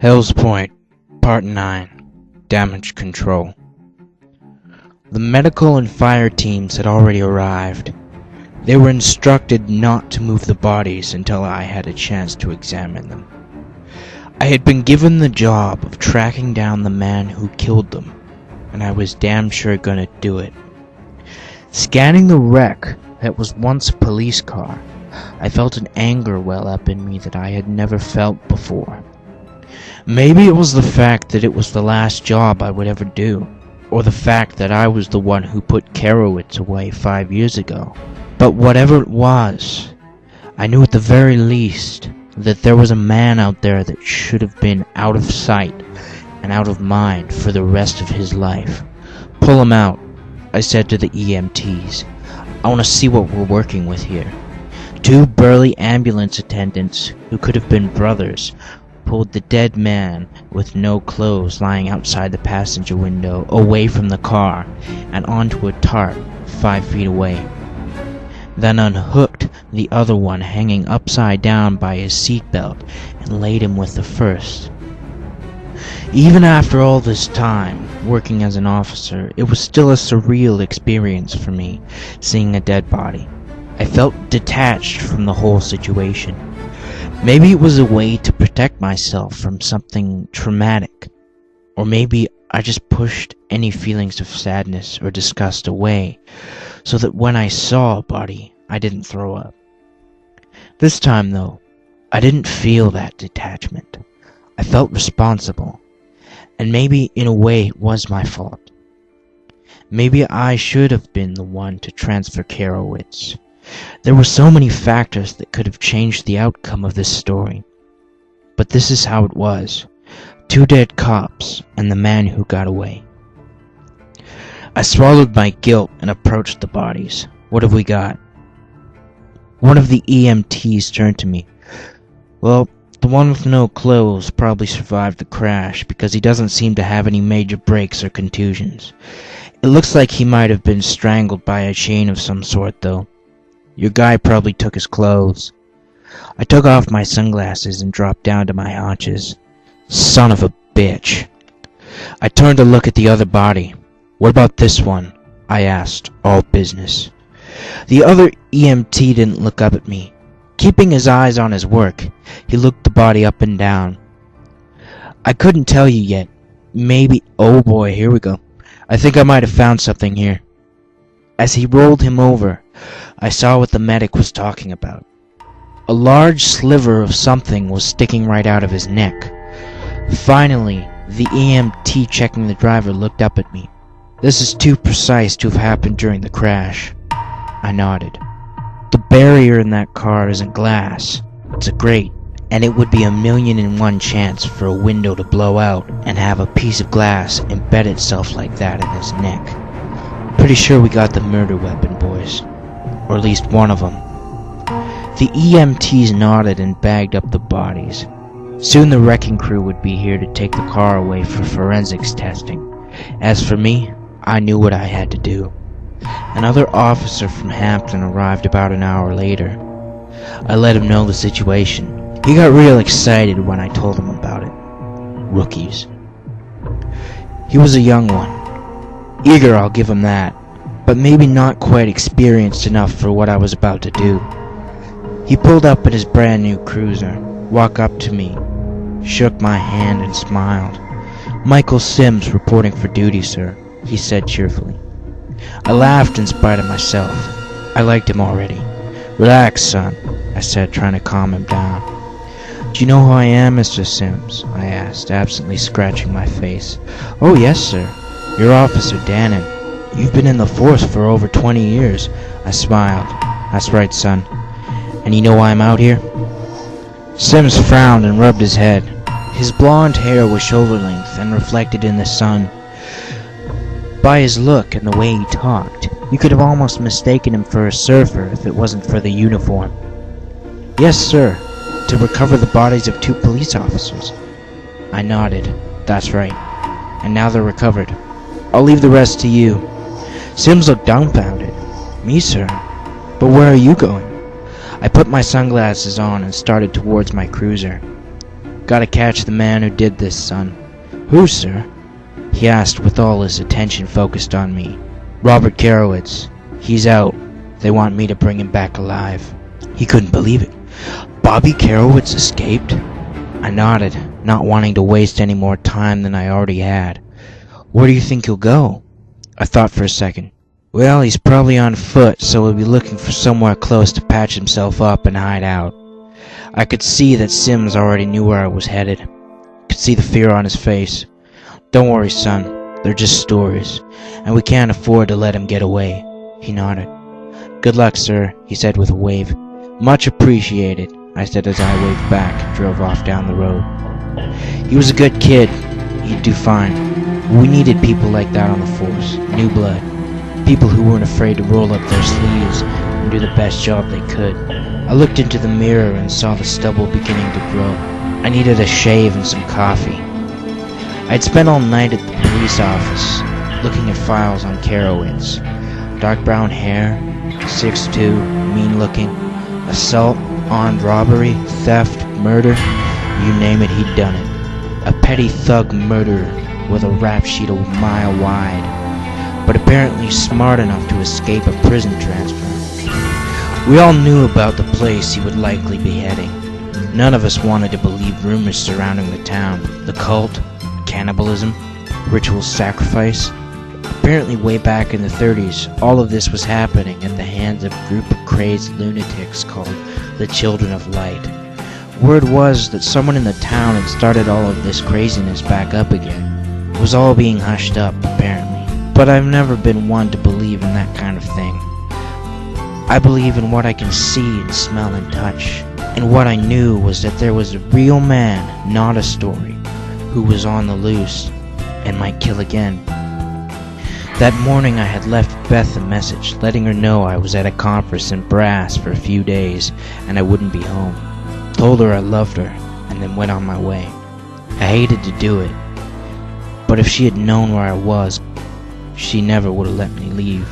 Hell's Point, Part 9, Damage Control. The medical and fire teams had already arrived. They were instructed not to move the bodies until I had a chance to examine them. I had been given the job of tracking down the man who killed them, and I was damn sure gonna do it. Scanning the wreck that was once a police car, I felt an anger well up in me that I had never felt before. Maybe it was the fact that it was the last job I would ever do, or the fact that I was the one who put Karowitz away 5 years ago. But whatever it was, I knew at the very least that there was a man out there that should have been out of sight and out of mind for the rest of his life. "Pull him out," I said to the EMTs. "I want to see what we're working with here." 2 burly ambulance attendants, who could have been brothers, pulled the dead man with no clothes lying outside the passenger window away from the car and onto a tarp 5 feet away. Then unhooked the other one hanging upside down by his seatbelt and laid him with the first. Even after all this time working as an officer, it was still a surreal experience for me seeing a dead body. I felt detached from the whole situation. Maybe it was a way to protect myself from something traumatic, or maybe I just pushed any feelings of sadness or disgust away, so that when I saw a body, I didn't throw up. This time, though, I didn't feel that detachment. I felt responsible, and maybe in a way it was my fault. Maybe I should have been the one to transfer Karowitz. There were so many factors that could have changed the outcome of this story. But this is how it was. 2 dead cops and the man who got away. I swallowed my guilt and approached the bodies. "What have we got?" One of the EMTs turned to me. "Well, the one with no clothes probably survived the crash because he doesn't seem to have any major breaks or contusions. It looks like he might have been strangled by a chain of some sort, though. Your guy probably took his clothes." I took off my sunglasses and dropped down to my haunches. Son of a bitch. I turned to look at the other body. "What about this one?" I asked, all business. The other EMT didn't look up at me. Keeping his eyes on his work, he looked the body up and down. "I couldn't tell you yet. Maybe—" "Oh boy, here we go. I think I might have found something here." As he rolled him over, I saw what the medic was talking about. A large sliver of something was sticking right out of his neck. Finally, the EMT checking the driver looked up at me. "This is too precise to have happened during the crash." I nodded. "The barrier in that car isn't glass. It's a grate, and it would be a 1,000,001 chance for a window to blow out and have a piece of glass embed itself like that in his neck. Pretty sure we got the murder weapon, boys. Or at least one of them." The EMTs nodded and bagged up the bodies. Soon the wrecking crew would be here to take the car away for forensics testing. As for me, I knew what I had to do. Another officer from Hampton arrived about an hour later. I let him know the situation. He got real excited when I told him about it. Rookies. He was a young one. Eager, I'll give him that, but maybe not quite experienced enough for what I was about to do. He pulled up in his brand new cruiser, walked up to me, shook my hand and smiled. "Michael Sims reporting for duty, sir," he said cheerfully. I laughed in spite of myself. I liked him already. "Relax, son," I said, trying to calm him down. "Do you know who I am, Mr. Sims?" I asked, absently scratching my face. "Oh, yes, sir. You're Officer Dannon. You've been in the force for over 20 years. I smiled. "That's right, son. And you know why I'm out here?" Sims frowned and rubbed his head. His blonde hair was shoulder-length and reflected in the sun. By his look and the way he talked, you could have almost mistaken him for a surfer if it wasn't for the uniform. "Yes, sir. To recover the bodies of 2 police officers." I nodded. "That's right. And now they're recovered. I'll leave the rest to you." Sims looked dumbfounded. "Me, sir? But where are you going?" I put my sunglasses on and started towards my cruiser. Gotta catch the man who did this, son." "Who, sir?" he asked with all his attention focused on me. "Robert Carowitz. He's out. They want me to bring him back alive." He couldn't believe it. Bobby Carowitz escaped? I nodded, not wanting to waste any more time than I already had. "Where do you think he'll go?" I thought for a second. "Well, he's probably on foot, so he'll be looking for somewhere close to patch himself up and hide out." I could see that Sims already knew where I was headed. Could see the fear on his face. "Don't worry, son. They're just stories, and we can't afford to let him get away." He nodded. "Good luck, sir," he said with a wave. "Much appreciated," I said as I waved back and drove off down the road. He was a good kid. He'd do fine. We needed people like that on the force. New blood. People who weren't afraid to roll up their sleeves and do the best job they could. I looked into the mirror and saw the stubble beginning to grow. I needed a shave and some coffee. I'd spent all night at the police office, looking at files on Carowitz. Dark brown hair, 6'2", mean-looking, assault, armed robbery, theft, murder, you name it, he'd done it. A petty thug murderer with a rap sheet a mile wide, but apparently smart enough to escape a prison transfer. We all knew about the place he would likely be heading. None of us wanted to believe rumors surrounding the town, the cult, cannibalism, ritual sacrifice. Apparently way back in the 30s, all of this was happening at the hands of a group of crazed lunatics called the Children of Light. Word was that someone in the town had started all of this craziness back up again. It was all being hushed up, apparently. But I've never been one to believe in that kind of thing. I believe in what I can see and smell and touch. And what I knew was that there was a real man, not a story, who was on the loose and might kill again. That morning I had left Beth a message, letting her know I was at a conference in Brass for a few days and I wouldn't be home. Told her I loved her, and then went on my way. I hated to do it, but if she had known where I was, she never would have let me leave.